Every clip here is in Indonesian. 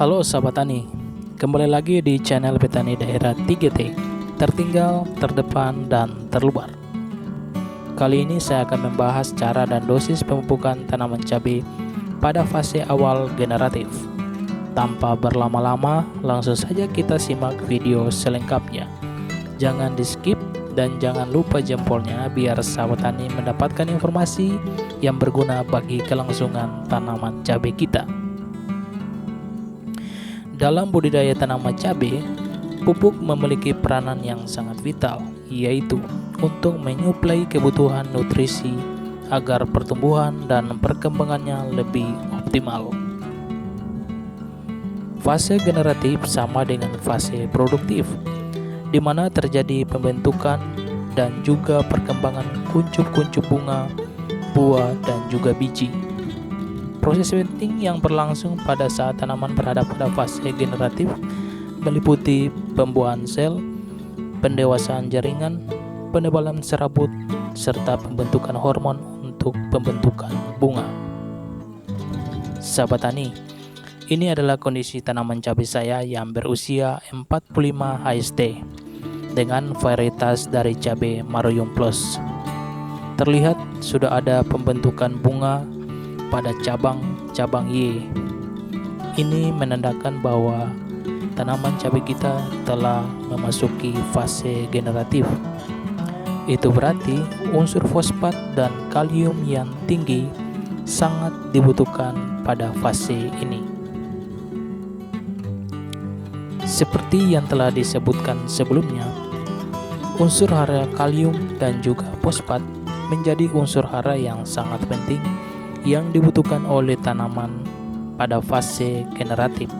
Halo sahabat tani, kembali lagi di channel Petani Daerah 3T, tertinggal, terdepan, dan terluar. Kali ini saya akan membahas cara dan dosis pemupukan tanaman cabai pada fase awal generatif. Tanpa berlama-lama, langsung saja kita simak video selengkapnya. Jangan di skip dan jangan lupa jempolnya biar sahabat tani mendapatkan informasi yang berguna bagi kelangsungan tanaman cabai kita. Dalam budidaya tanaman cabai, pupuk memiliki peranan yang sangat vital, yaitu untuk menyuplai kebutuhan nutrisi agar pertumbuhan dan perkembangannya lebih optimal. Fase generatif sama dengan fase produktif, di mana terjadi pembentukan dan juga perkembangan kuncup-kuncup bunga, buah, dan juga biji. Proses penting yang berlangsung pada saat tanaman berada pada fase generatif meliputi pembuahan sel, pendewasaan jaringan, penebalan serabut, serta pembentukan hormon untuk pembentukan bunga. Sahabat tani, ini adalah kondisi tanaman cabai saya yang berusia 45 HST dengan varietas dari cabai Maroyum Plus. Terlihat sudah ada pembentukan bunga pada cabang-cabang Y. Ini menandakan bahwa tanaman cabai kita telah memasuki fase generatif. Itu berarti unsur fosfat dan kalium yang tinggi sangat dibutuhkan pada fase ini. Seperti yang telah disebutkan sebelumnya, unsur hara kalium dan juga fosfat menjadi unsur hara yang sangat penting yang dibutuhkan oleh tanaman pada fase generatif.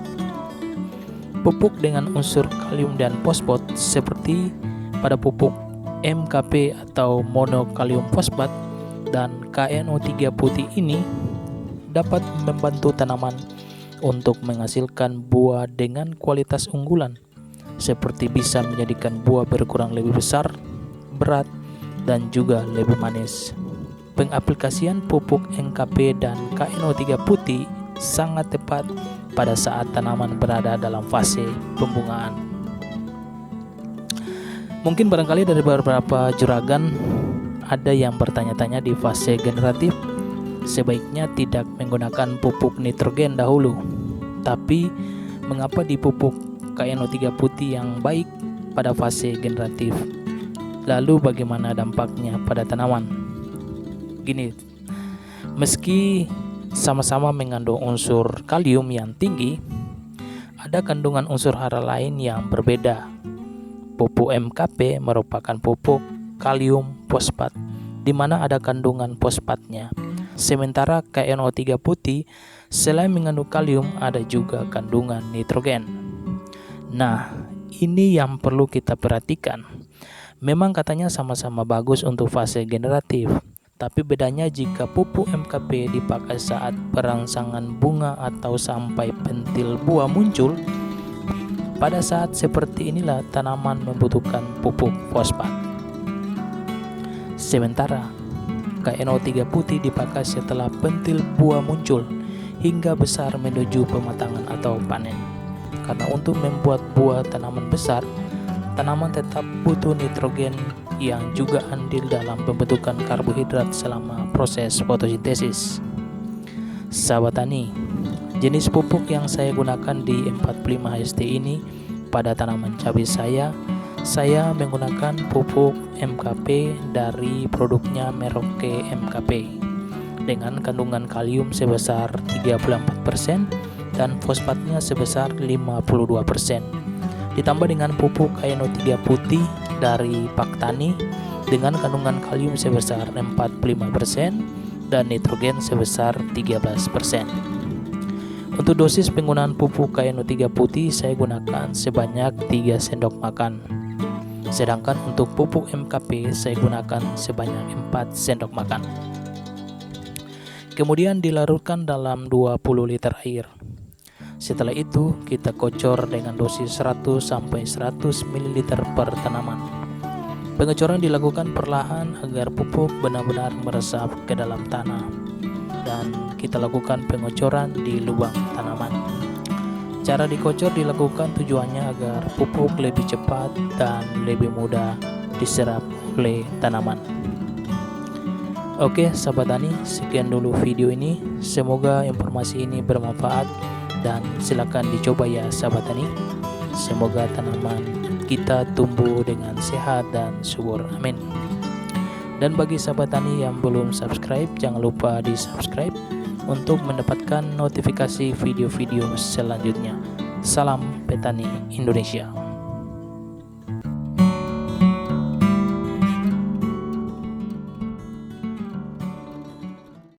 Pupuk dengan unsur kalium dan fosfat seperti pada pupuk MKP atau monokalium fosfat dan KNO3 putih ini dapat membantu tanaman untuk menghasilkan buah dengan kualitas unggulan, seperti bisa menjadikan buah berkurang lebih besar, berat, dan juga lebih manis. Pengaplikasian pupuk NKP dan KNO3 putih sangat tepat pada saat tanaman berada dalam fase pembungaan. Mungkin barangkali dari beberapa juragan ada yang bertanya-tanya di fase generatif sebaiknya tidak menggunakan pupuk nitrogen dahulu, tapi mengapa dipupuk KNO3 putih yang baik pada fase generatif? Lalu bagaimana dampaknya pada tanaman? Gini, meski sama-sama mengandung unsur kalium yang tinggi, ada kandungan unsur hara lain yang berbeda. Pupuk MKP merupakan pupuk kalium fosfat, di mana ada kandungan fosfatnya. Sementara KNO3 putih selain mengandung kalium, ada juga kandungan nitrogen. Nah, ini yang perlu kita perhatikan. Memang katanya sama-sama bagus untuk fase generatif, tapi bedanya jika pupuk MKP dipakai saat perangsangan bunga atau sampai pentil buah muncul. Pada saat seperti inilah tanaman membutuhkan pupuk fosfat. Sementara KNO3 putih dipakai setelah pentil buah muncul hingga besar menuju pematangan atau panen. Karena untuk membuat buah tanaman besar, tanaman tetap butuh nitrogen yang juga andil dalam pembentukan karbohidrat selama proses fotosintesis. Sahabat tani, jenis pupuk yang saya gunakan di 45 HST ini pada tanaman cabai saya menggunakan pupuk MKP dari produknya Merauke MKP dengan kandungan kalium sebesar 34% dan fosfatnya sebesar 52%. Ditambah dengan pupuk KNO3 putih dari Paktani dengan kandungan kalium sebesar 45% dan nitrogen sebesar 13%. Untuk dosis penggunaan pupuk KNO3 putih saya gunakan sebanyak 3 sendok makan. Sedangkan untuk pupuk MKP saya gunakan sebanyak 4 sendok makan. Kemudian dilarutkan dalam 20 liter air. Setelah itu kita kocor dengan dosis 100-100 ml per tanaman. Pengecoran dilakukan perlahan agar pupuk benar-benar meresap ke dalam tanah dan kita lakukan pengecoran di lubang tanaman. Cara dikocor dilakukan tujuannya agar pupuk lebih cepat dan lebih mudah diserap oleh tanaman. Oke sahabat tani, sekian dulu video ini. Semoga informasi ini bermanfaat dan silakan dicoba ya sahabat tani. Semoga tanaman kita tumbuh dengan sehat dan subur. Amin. Dan bagi sahabat tani yang belum subscribe, jangan lupa di subscribe untuk mendapatkan notifikasi video-video selanjutnya. Salam petani Indonesia.